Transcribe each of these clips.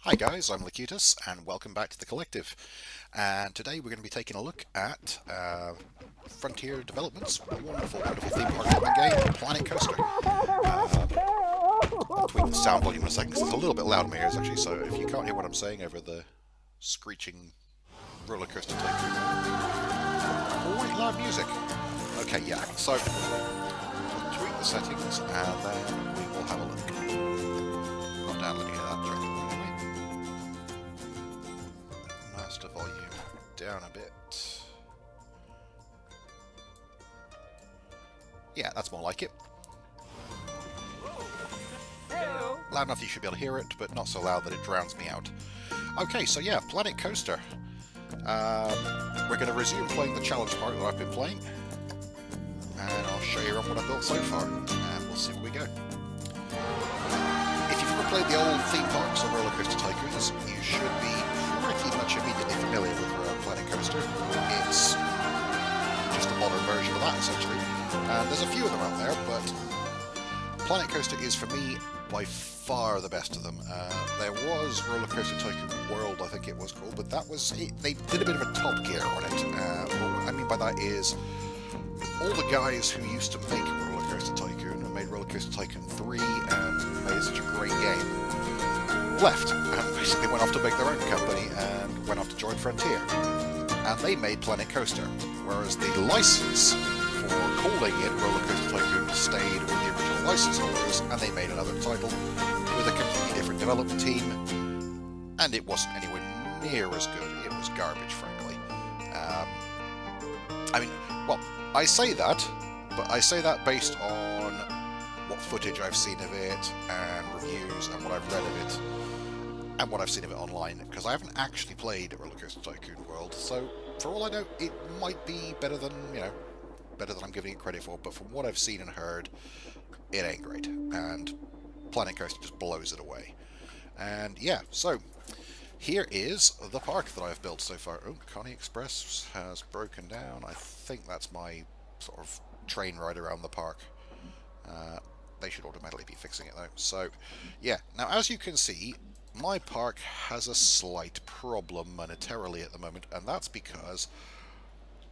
Hi guys, I'm Locutus and welcome back to the Collective. And today we're going to be taking a look at Frontier Developments' wonderful, wonderful theme park building game, Planet Coaster. I'll tweak the sound volume in a second because it's a little bit loud in my ears actually, so if you can't hear what I'm saying over the screeching roller coaster tycoon, quite loud music. Okay, yeah, so we'll tweak the settings and then we will have a look. Not downloading that directly. Master volume down a bit. Yeah, that's more like it. Loud enough that you should be able to hear it, but not so loud that it drowns me out. Okay, so yeah, Planet Coaster. We're going to resume playing the challenge part that I've been playing. And I'll show you around what I've built so far, and we'll see where we go. If you've ever played the old theme parks or roller coaster tycoons, you should be pretty much immediately familiar with Planet Coaster. It's just a modern version of that, essentially. And there's a few of them out there, but Planet Coaster is, for me, by far the best of them. There was Roller Coaster Tycoon World, I think it was called, but that was they did a bit of a Top Gear on it. What I mean by that is all the guys who used to make Roller Coaster Tycoon and made Roller Coaster Tycoon 3 and made such a great game left and basically went off to make their own company and went off to join Frontier. And they made Planet Coaster, whereas the license for calling it Roller Coaster Tycoon stayed with the original license holders, and they made another title with a completely different development team, and it wasn't anywhere near as good. It was garbage, frankly. I mean, well, I say that, but I say that based on what footage I've seen of it, and reviews, and what I've read of it, and what I've seen of it online, because I haven't actually played Roller Coaster Tycoon World, so for all I know, it might be better than, better than I'm giving it credit for, but from what I've seen and heard, it ain't great, and Planet Coaster just blows it away. And yeah, so here is the park that I've built so far. Oh, Connie Express has broken down. I think that's my sort of train ride around the park. They should automatically be fixing it though. So yeah, now as you can see, my park has a slight problem monetarily at the moment, and that's because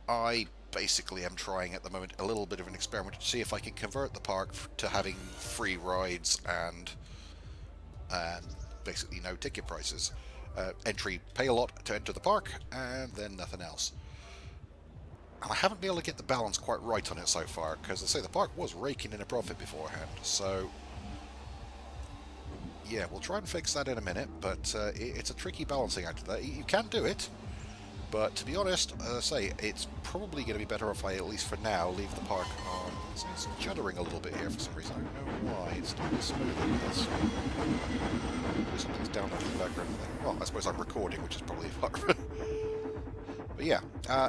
I basically am trying at the moment a little bit of an experiment to see if I can convert the park to having free rides and basically no ticket prices. Pay a lot to enter the park, and then nothing else. And I haven't been able to get the balance quite right on it so far, because I say the park was raking in a profit beforehand, so yeah, we'll try and fix that in a minute, but it's a tricky balancing act. You can do it, but to be honest, as I say, it's probably going to be better if I, at least for now, leave the park on. It's juddering a little bit here for some reason. I don't know why. It's not as smooth as this. Something's down in the background. Well, I suppose I'm recording, which is probably part of it. But yeah,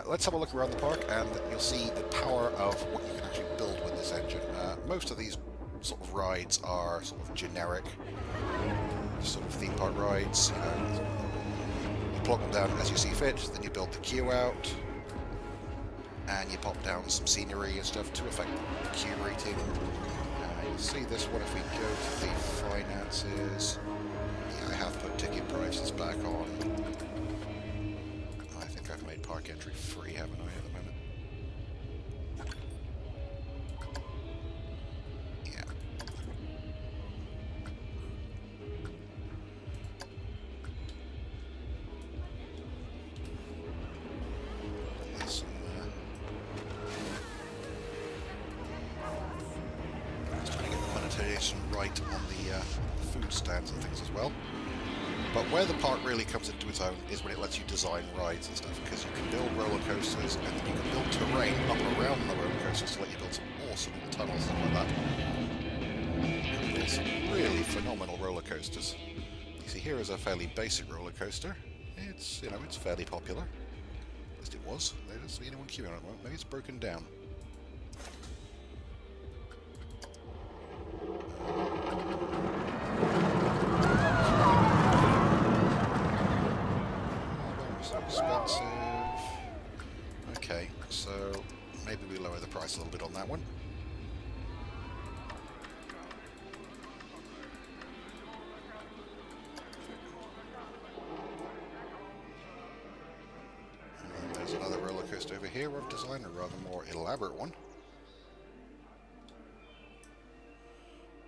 let's have a look around the park, and you'll see the power of what you can actually build with this engine. Most of these sort of rides are sort of generic, sort of theme park rides. You plug them down as you see fit, then you build the queue out, and you pop down some scenery and stuff to affect the queue rating. You'll see this one if we go to the finances. Yeah, I have put ticket prices back on. I think I've made park entry free, haven't I, at the moment? Yeah. There's just trying to get the monetization right on the food stands and things as well. But where the park really comes into its own is when it lets you design rides and stuff, because you can build roller coasters and then you can build terrain up and around the roller coasters to let you build some awesome little tunnels and stuff like that. And there's some really phenomenal roller coasters. You see, here is a fairly basic roller coaster. It's, it's fairly popular. At least it was. There doesn't see anyone queuing on it at the moment. Maybe it's broken down. Expensive. Okay, so maybe we lower the price a little bit on that one. here I've designed a rather more elaborate one.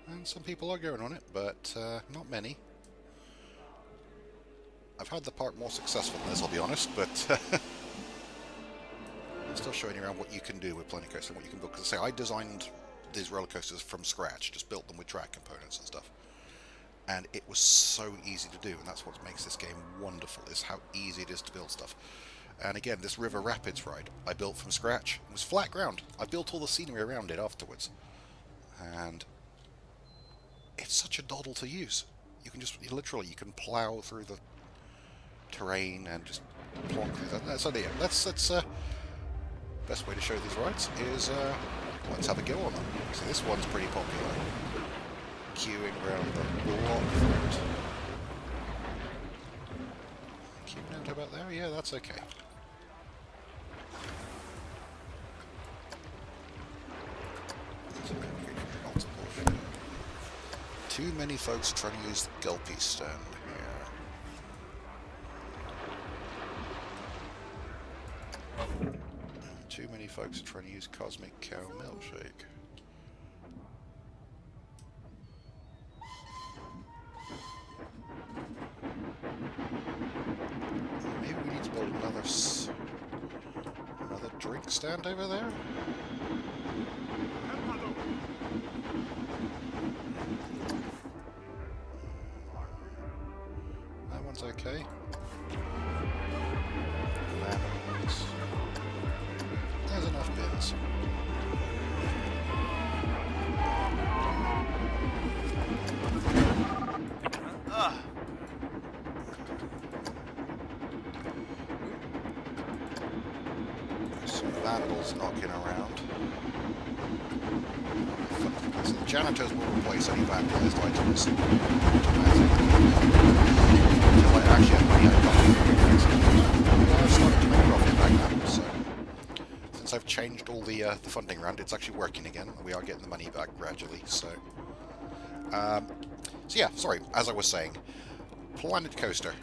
And some people are going on it, but not many. I've had the park more successful than this, I'll be honest, but I'm still showing you around what you can do with Planet Coaster and what you can build. Because I say, I designed these roller coasters from scratch, just built them with track components and stuff. And it was so easy to do, and that's what makes this game wonderful, is how easy it is to build stuff. And again, this River Rapids ride, I built from scratch. It was flat ground. I built all the scenery around it afterwards. And it's such a doddle to use. You can just, literally, you can plow through the terrain and just plonk through that. So yeah, that's best way to show these rides is, let's have a go on them. So this one's pretty popular. Queuing around the block front. Queuing out about there? Yeah, that's okay. Too many folks trying to use the Gulpy stand here. Too many folks are trying to use Cosmic Cow Milkshake. Maybe we need to build another drink stand over there? That one's okay. Lemons. There's enough bins. Some vandals knocking around. So the janitors will replace any vandalized items automatically. Until I actually have money I got. I've started to make profit back now, so since I've changed all the funding around, it's actually working again. We are getting the money back gradually, so yeah, sorry, as I was saying, Planet Coaster.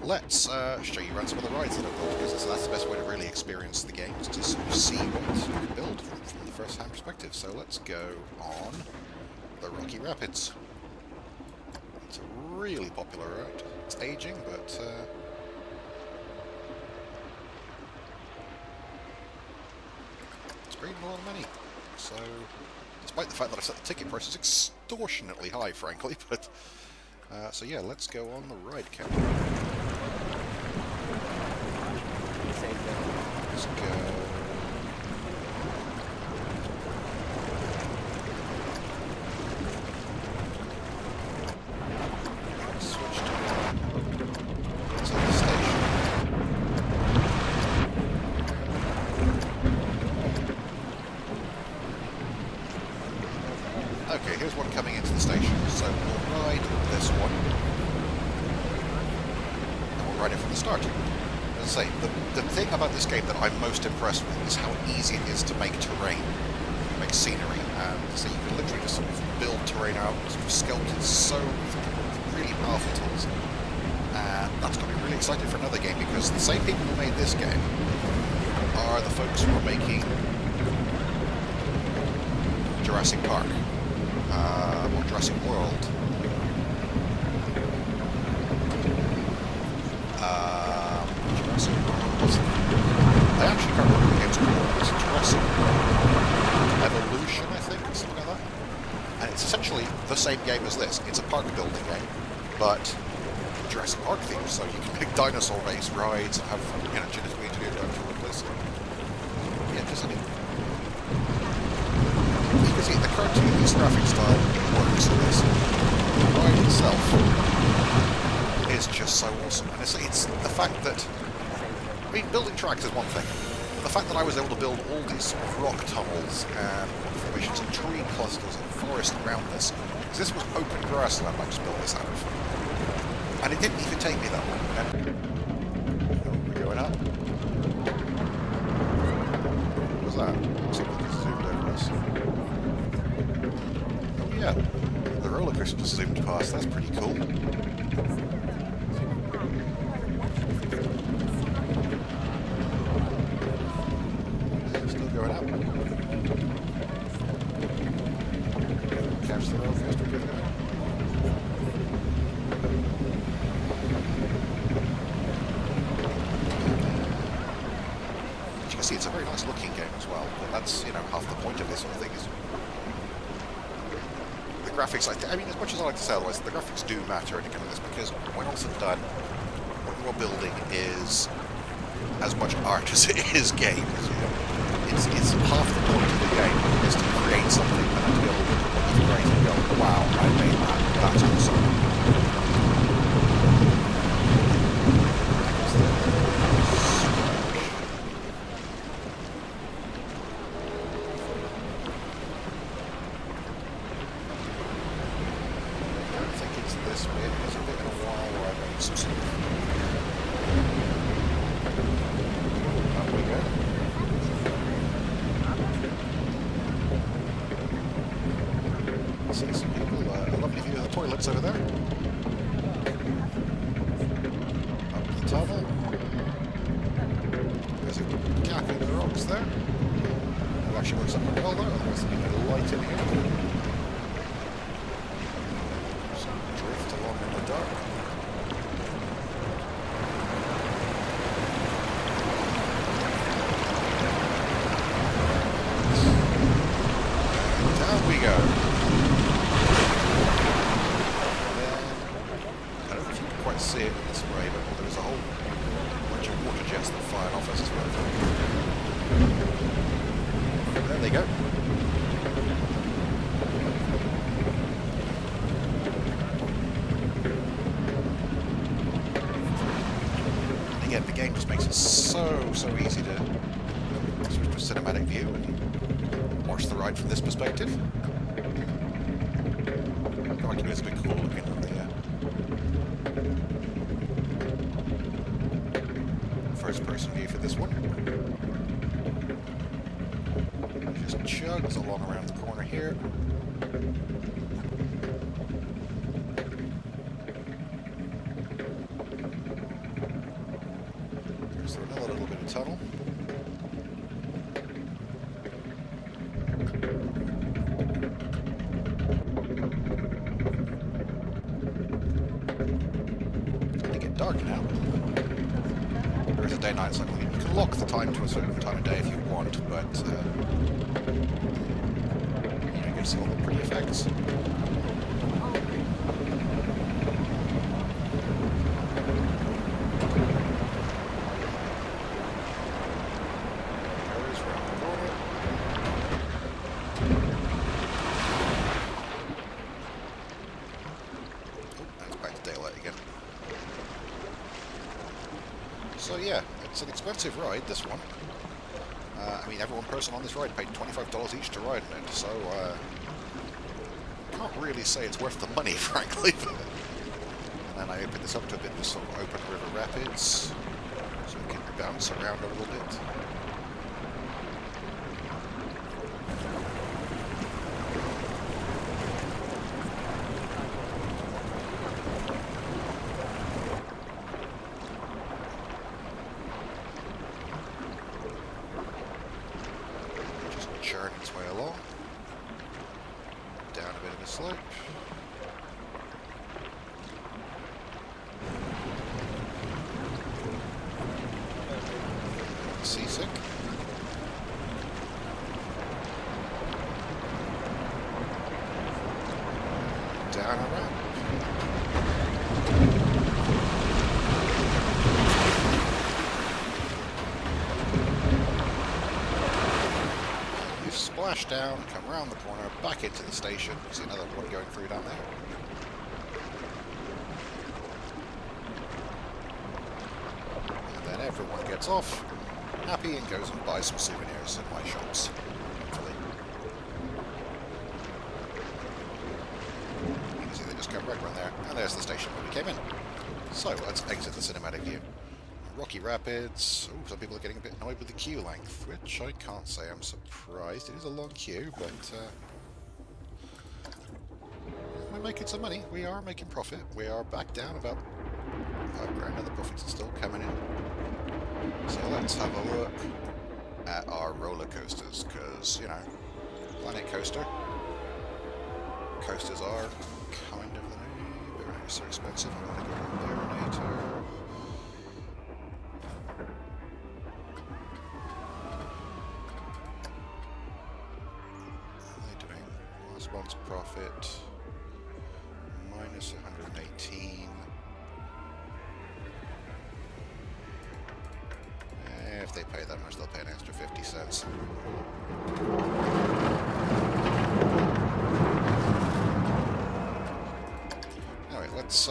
Let's show you around some of the rides that I've built, because that's the best way to really experience the game, is to sort of see what you can build from the first-hand perspective. So let's go on the Rocky Rapids. It's a really popular ride. It's aging, but it's bringing a lot of money. So, despite the fact that I set the ticket prices extortionately high, frankly, but so yeah, let's go on the ride count. Let's go. Switch to the station. Okay, here's one coming into the station, so we'll ride this one. And we'll ride it from the start. As I say, the thing about this game that I'm most impressed with is how easy it is to make terrain, make scenery, and so you can literally just sort of build terrain out, sort of sculpt it so really powerful tools. And that's got me really excited for another game, because the same people who made this game are the folks who are making Jurassic Park, or Jurassic World. Jurassic World. I actually can't remember what the game's called. It's Jurassic Evolution, I think, or something like that. And it's essentially the same game as this. It's a park building game, but Jurassic Park themed, so you can make dinosaur race rides and have, you know, genetically engineered dinosaur rides. Yeah, just I mean, you can see the cartoonish graphic style works in this. The ride itself is just so awesome, and it's the fact that, I mean, building tracks is one thing. The fact that I was able to build all these sort of rock tunnels and formations and tree clusters and forest around this, because this was open grassland I just built this out of. And it didn't even take me that long. We're going up. What was that? Something just zoomed over us. Oh yeah, the roller coaster just zoomed past. That's pretty cool. it's a very nice looking game as well, but that's, you know, half the point of this sort of thing is the graphics. I mean, as much as I like to say otherwise, the graphics do matter in a game like this, because when all said and done, what you're building is as much art as it is game. You know? It's half the point of the game is to create something and then to be able to look at what you've created and go, wow, I made that, that's awesome. Over there. Up the tunnel. There's a gap in the rocks there. It actually works up quite well there, otherwise there'd be no light in here. So drift along in the dark. And down we go. See it in this way, but there's a whole bunch of water jets that fire off as it's well. There they go. And again, the game just makes it so easy to switch to a cinematic view and watch the ride from this perspective. What I can do is a bit cool looking on the first-person view for this one. It just chugs along around the corner here. There's another little bit of tunnel. It's going to get dark now. There's a day-night cycle. You can lock the time to a certain time of day if you want, but you get to see all the pretty effects. So yeah, it's an expensive ride, this one. I mean, every one person on this ride paid $25 each to ride in it, so can't really say it's worth the money, frankly. And then I open this up to a bit of sort of open river rapids, so we can bounce around a little bit. Churn its way along, down a bit of a slope, seasick, down a ramp. Splash down, come around the corner, back into the station. You see another one going through down there. And then everyone gets off, happy, and goes and buys some souvenirs in my shops. Hopefully. You can see they just come right around there, and there's the station where we came in. So let's exit the cinematic view. Rocky Rapids. Oh, some people are getting a bit annoyed with the queue length, which I can't say I'm surprised. It is a long queue, but we're making some money. We are making profit. We are back down about $5 and the profits are still coming in. So let's have a look at our roller coasters, because, you know, Planet Coaster. Coasters are kind of very nice. They're expensive. I'm going to go on there later. they pay that much, they'll pay an extra 50 cents. Anyway, let's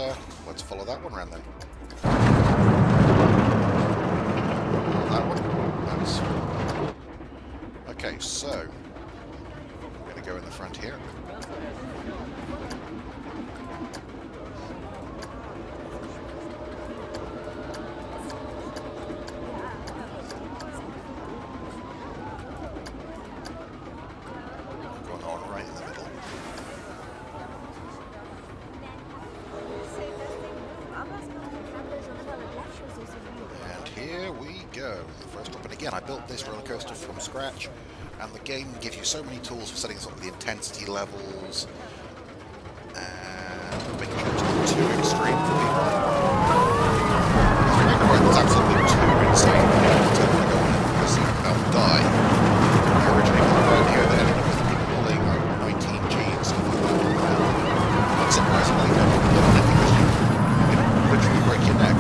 follow that one around then. That one. That's okay. So I'm going to go in the front here. Going on right in the middle. And here we go. The first stop. And again, I built this roller coaster from scratch, and the game gives you so many tools for setting sort of the intensity levels and making sure it's not too extreme for people. It's absolutely too insane. It's going to go on it because they'll die. I originally built it out here that ended up with people pulling 19G and stuff like that. Not surprisingly, don't put on it because you can literally break your neck.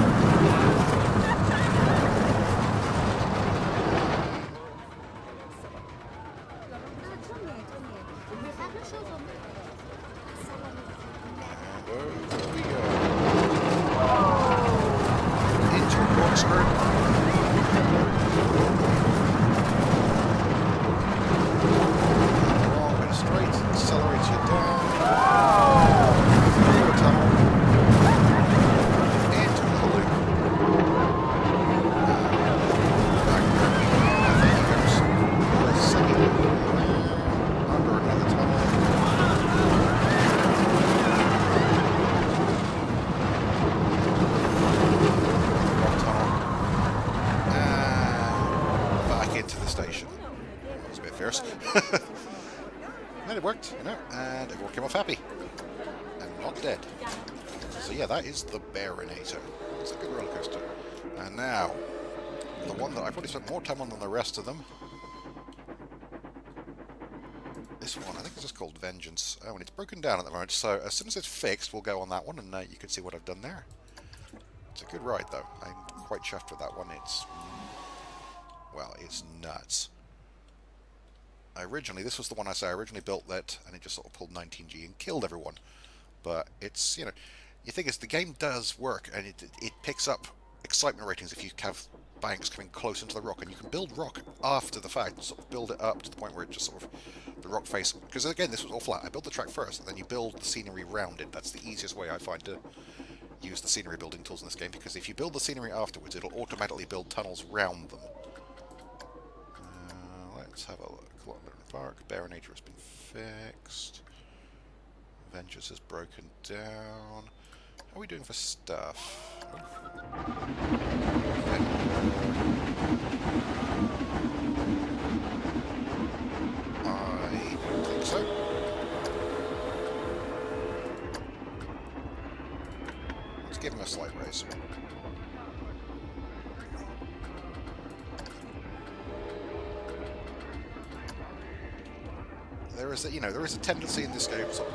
And it worked, you know, and everyone came off happy and not dead. So yeah, that is the Baronator. It's a good roller coaster. And now, the one that I probably spent more time on than the rest of them. This one, I think it's just called Vengeance. Oh, and it's broken down at the moment, so as soon as it's fixed, we'll go on that one, and you can see what I've done there. It's a good ride, though. I'm quite chuffed with that one. It's, well, it's nuts. This was the one I originally built that, and it just sort of pulled 19G and killed everyone. But it's, you know, the thing is, the game does work, and it picks up excitement ratings if you have banks coming close into the rock, and you can build rock after the fact, sort of build it up to the point where it just sort of, the rock face, because again, this was all flat. I built the track first, and then you build the scenery around it. That's the easiest way I find to use the scenery building tools in this game, because if you build the scenery afterwards, it'll automatically build tunnels around them. Let's have a look. Park, Baronator has been fixed. Vengeance is broken down. How are we doing for stuff? Okay. I don't think so. Let's give him a slight raise. There is a tendency in this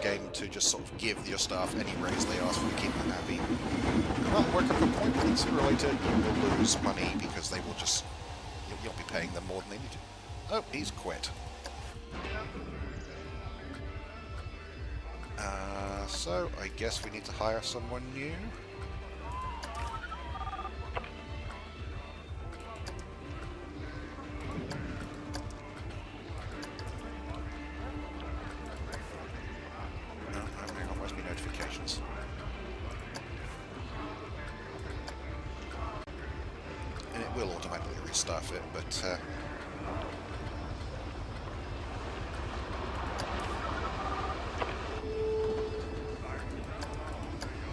game to just sort of give your staff any raise they ask for to keep them happy. And that'll work up a point, but sooner or later you will lose money because they will just, you'll be paying them more than they need to. Oh, he's quit. So I guess we need to hire someone new. Will automatically restaff it, but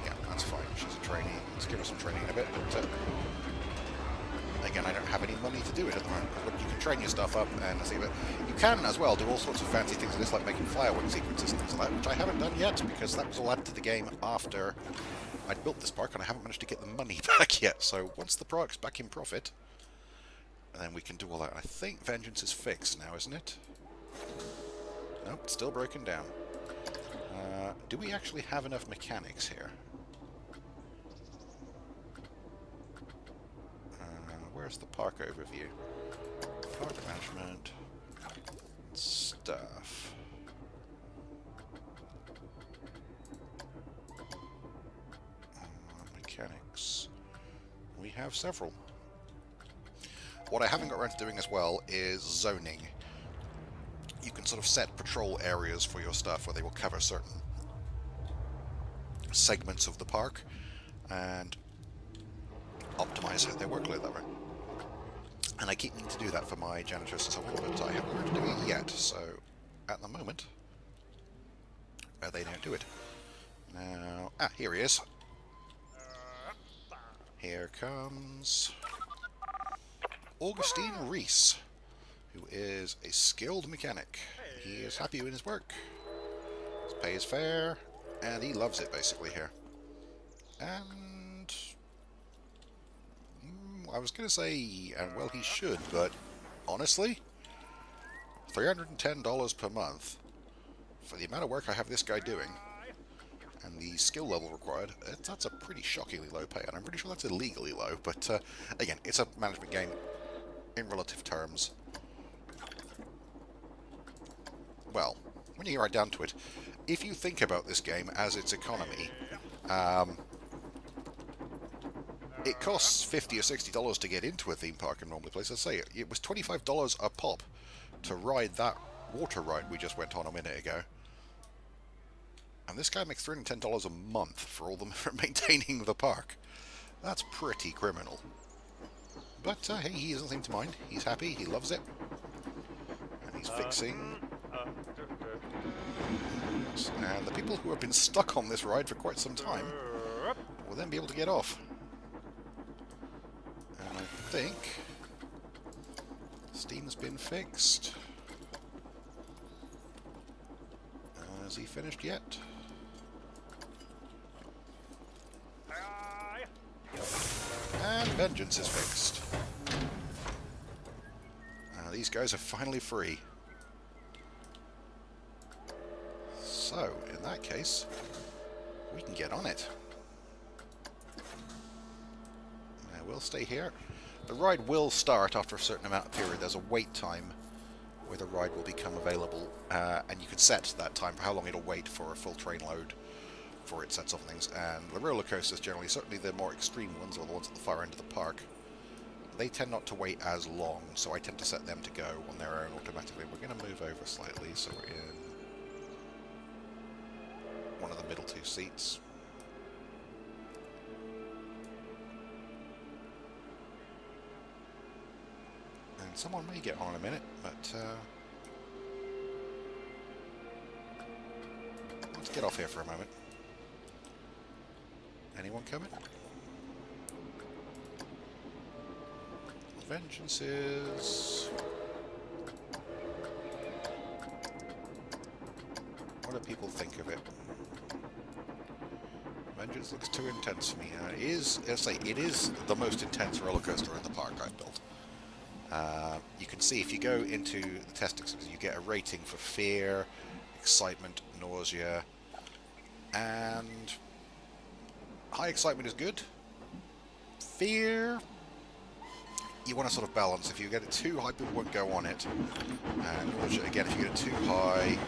yeah, that's fine. She's a trainee. Let's give her some training in a bit, but again, I don't have any money to do it at the moment. But you can train your stuff up, and see, but you can as well do all sorts of fancy things in this, like making firework sequences and things like that, which I haven't done yet because that was all added to the game after I'd built this park, and I haven't managed to get the money back yet. So once the park's back in profit, then we can do all that. I think Vengeance is fixed now, isn't it? Nope, it's still broken down. Do we actually have enough mechanics here? where's the park overview? Park management. Stuff. Mechanics. We have several. What I haven't got around to doing as well is zoning. You can sort of set patrol areas for your stuff where they will cover certain segments of the park and optimize how they work like that way. And I keep needing to do that for my janitors and so on, but I haven't learned to do it yet, so at the moment they don't do it. Now, here he is. Here comes Augustine Reese, who is a skilled mechanic. He is happy in his work, he pays fair, and he loves it basically here. And I was going to say, and well, he should, but honestly, $310 per month for the amount of work I have this guy doing and the skill level required, that's a pretty shockingly low pay, and I'm pretty sure that's illegally low, but again, it's a management game in relative terms. Well, when you get right down to it, if you think about this game as its economy, it costs $50 or $60 to get into a theme park in normally place. Let's say it was $25 a pop to ride that water ride we just went on a minute ago. And this guy makes $310 a month for all them for maintaining the park. That's pretty criminal. But hey, he doesn't seem to mind. He's happy, he loves it. And he's fixing. And the people who have been stuck on this ride for quite some time will then be able to get off. And I think Steam's been fixed. Has he finished yet? And Vengeance is fixed. These guys are finally free. So, in that case, we can get on it. We'll stay here. The ride will start after a certain amount of period. There's a wait time where the ride will become available, and you can set that time for how long it'll wait for a full train load for it sets off things. And the roller coasters generally, certainly the more extreme ones, or the ones at the far end of the park, they tend not to wait as long, so I tend to set them to go on their own automatically. We're going to move over slightly, so we're in one of the middle two seats. And someone may get on in a minute, but let's get off here for a moment. Anyone coming? Vengeance is... What do people think of it? Vengeance looks too intense for me. It is, let's say, it is the most intense roller coaster in the park I've built. You can see if you go into the testings, you get a rating for fear, excitement, nausea, and high excitement is good. Fear, you want to sort of balance. If you get it too high, people won't go on it. And nausea, again, if you get it too high,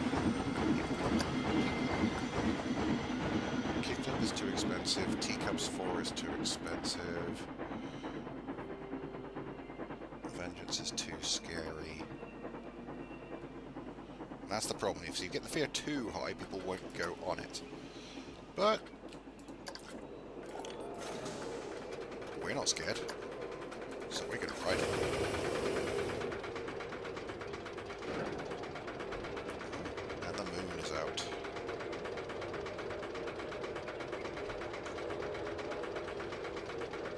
Kicked Up is too expensive, Teacups 4 is too expensive. Vengeance is too scary. And that's the problem. If you get the fear too high, people won't go on it. But we're not scared, so we're going to ride it. And the moon is out.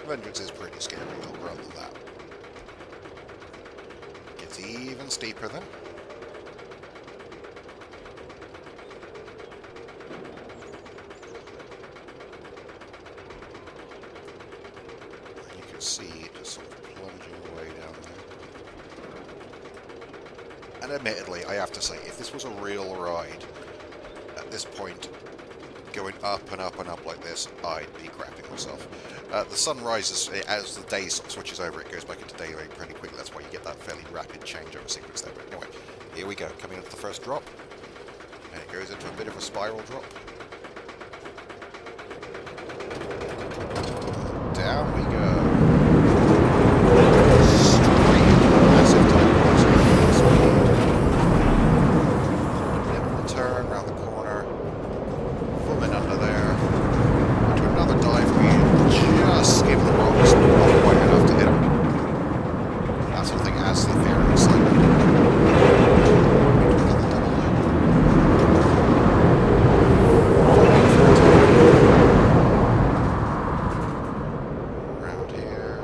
Vengeance is pretty scary, I'll grant them that. Gets even steeper then. And you can see it just sort of plunging away down there. And admittedly, I have to say, if this was a real ride, at this point, going up and up and up like this, I'd be crapping myself. The sun rises as the day sort of switches over. It goes back into daylight pretty quickly. That's why you get that fairly rapid changeover sequence there. But anyway, here we go. Coming into the first drop, and it goes into a bit of a spiral drop. Down we go. Straight into a massive time course. Turn around the corner, booming under there, into another dive where you just skim the rocks, not quite enough to hit them. That sort of thing adds to the fear and slightly. Into another double loop. Around here.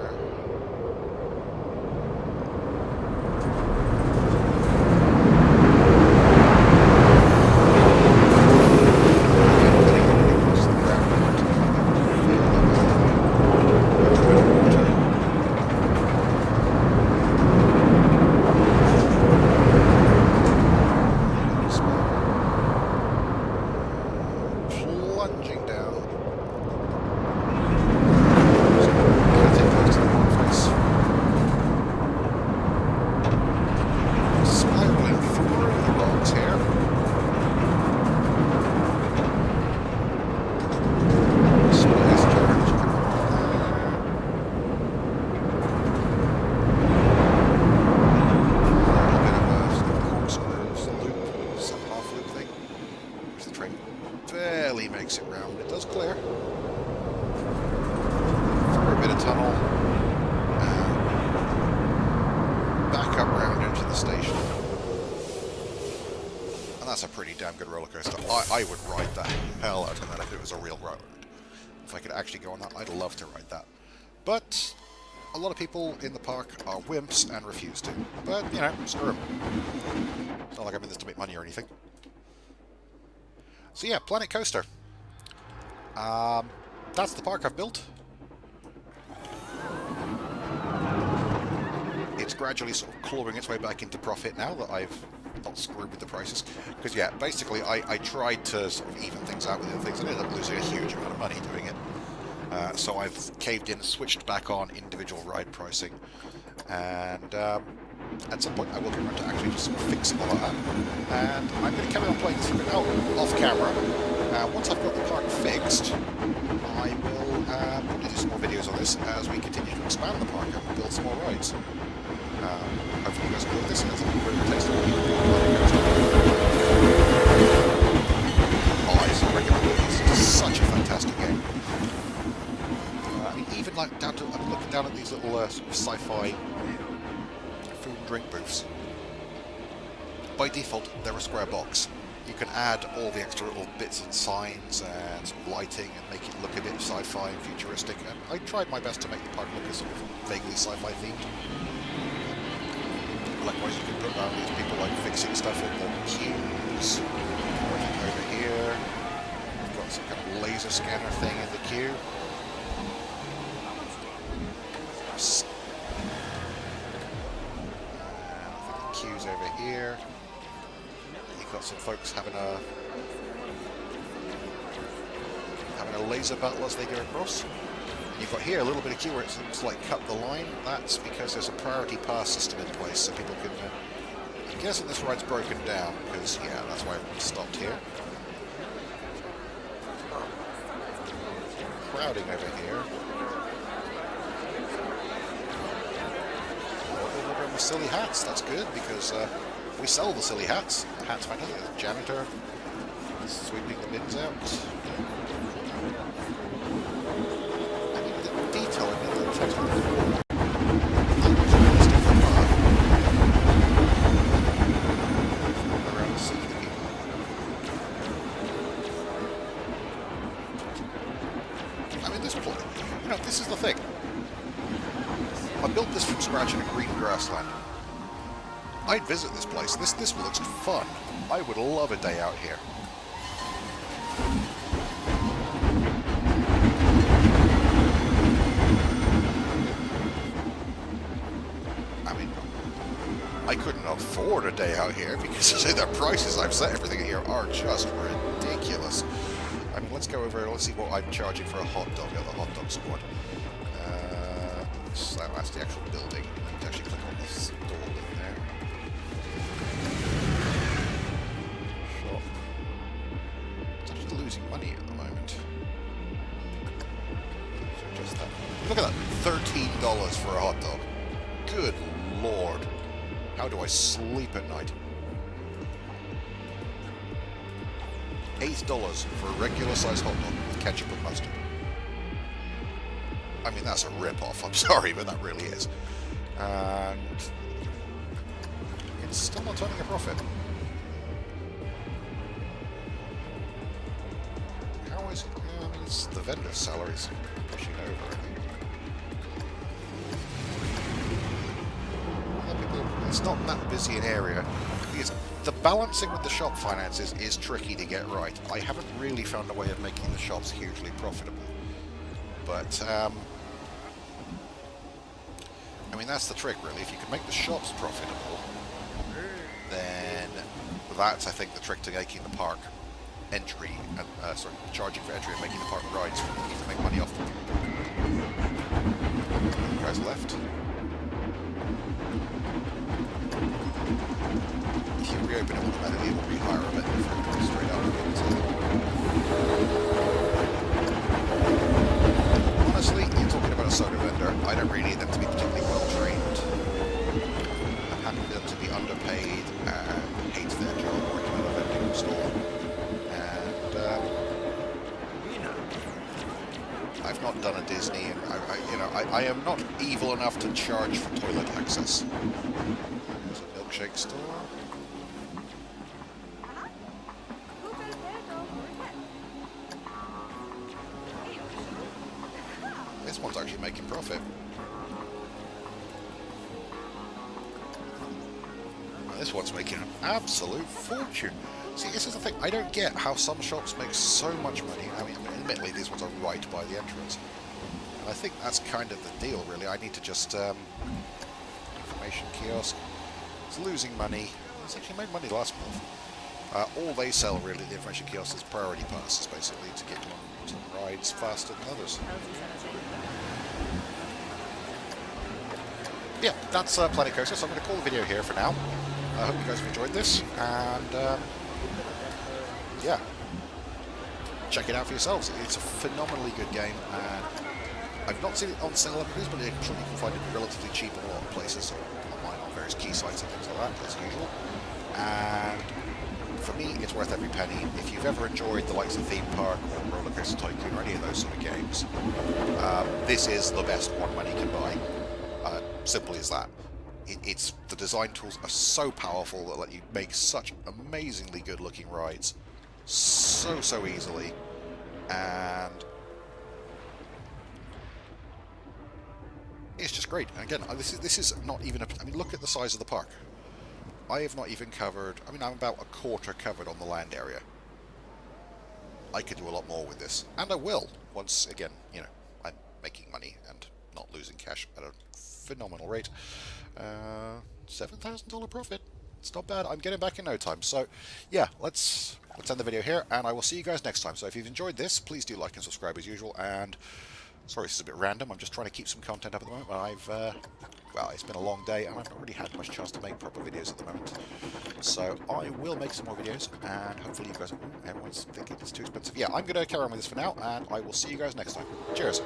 Plunging down. Getting close to the wrong face. Spiraling through the rocks here. Splice turns. A bit of a sort of corkscrew, loop, some half loop thing. There's the train. Barely makes it round, but it does clear. Through a bit of tunnel, and back up round into the station. And that's a pretty damn good roller coaster. I would ride the hell out of that if it was a real ride. If I could actually go on that, I'd love to ride that. But a lot of people in the park are wimps and refuse to. But, you know, screw them. It's not like I'm in this to make money or anything. So yeah, Planet Coaster. That's the park I've built. It's gradually sort of clawing its way back into profit now that I've not screwed with the prices. Because yeah, basically I tried to sort of even things out with the other things and ended up losing a huge amount of money doing it. So I've caved in, switched back on individual ride pricing, and at some point I will get around to actually just sort of fixing all of that. And I'm going to carry on playing this out off camera. Once I've got the park fixed, I will probably do some more videos on this as we continue to expand the park and build some more rides. Hopefully you guys enjoyed this, and it's a little bit of a taste of what you can do on Planet Coaster. Oh, I just recommend it. It's just such a fantastic game. I mean, even like down to, I'm looking down at these little sort of sci-fi food and drink booths. By default, they're a square box. You can add all the extra little bits and signs and sort of lighting and make it look a bit sci-fi and futuristic. And I tried my best to make the park look as sort of vaguely sci-fi themed. Likewise, you can put around these people like fixing stuff in the queues. Over here, we've got some kind of laser scanner thing in the queue. Queues over here. You've got some folks having a laser battle as they go across. And you've got here a little bit of queue where it seems like cut the line. That's because there's a priority pass system in place, so people can. I'm guessing this ride's broken down because yeah, that's why I've stopped here. Crowding over here. The silly hats, that's good because we sell the silly hats. The hat's fantastic. There's a janitor sweeping the bins out. I mean, the detail in the text on the floor. Around to see the people. I mean, this place, you know, this is the thing. I built this from scratch in a green grassland. I'd visit this place. This looks fun. I would love a day out here. I mean, I couldn't afford a day out here because the prices I've set everything here are just ridiculous. I mean, let's go over, let's see what I'm charging for a hot dog at the hot dog squad. the actual building. You need to actually click on the stall in there. Shop. It's actually losing money at the moment. So just that. Look at that, $13 for a hot dog. Good lord. How do I sleep at night? $8 for a regular sized hot dog with ketchup and mustard. I mean, that's a rip-off. I'm sorry, but that really is. And it's still not turning a profit. How is it? I mean, it's the vendor's salaries pushing over. It's not that busy an area. Because the balancing with the shop finances is tricky to get right. I haven't really found a way of making the shops hugely profitable. But, I mean, that's the trick, really. If you can make the shops profitable, then that's, I think, the trick to making the park entry, sorry, charging for entry and making the park rides for you to make money off them. You guys left. If you reopen it automatically, it will rehire a bit different, straight up. Honestly, you're talking about a soda vendor. I don't really need them to be particularly well trained. I'm happy for them to be underpaid and hate their job working at a vending store. And I've not done a Disney, and I am not evil enough to charge for toilet access. There's a milkshake store. This one's actually making profit. This one's making an absolute fortune. See, this is the thing. I don't get how some shops make so much money. I mean, admittedly, these ones are right by the entrance. And I think that's kind of the deal, really. I need to just... information kiosk. It's losing money. It's actually made money last month. All they sell, really, the information kiosk, is priority passes, basically, to get you on some rides faster than others. Yeah, that's Planet Coaster, so I'm going to call the video here for now. I hope you guys have enjoyed this, and yeah, check it out for yourselves. It's a phenomenally good game, and I've not seen it on sale everywhere, but I'm sure you can find it relatively cheap in a lot of places, online on various key sites and things like that, as usual. And for me, it's worth every penny. If you've ever enjoyed the likes of Theme Park or Roller Coaster Tycoon or any of those sort of games, this is the best one money can buy. Simple as that. It's the design tools are so powerful that let you make such amazingly good looking rides so easily, and it's just great. And again, this is not even I mean, look at the size of the park. I have not even covered, I mean, I'm about a quarter covered on the land area. I could do a lot more with this, and I will, once again, I'm making money and not losing cash at a phenomenal rate. $7,000 profit. It's not bad. I'm getting back in no time. So yeah, let's end the video here, and I will see you guys next time. So if you've enjoyed this, please do like and subscribe as usual. And sorry, this is a bit random. I'm just trying to keep some content up at the moment. Well, it's been a long day, and I've not really had much chance to make proper videos at the moment. So I will make some more videos, and hopefully you guys... everyone's thinking it's too expensive. Yeah, I'm going to carry on with this for now, and I will see you guys next time. Cheers.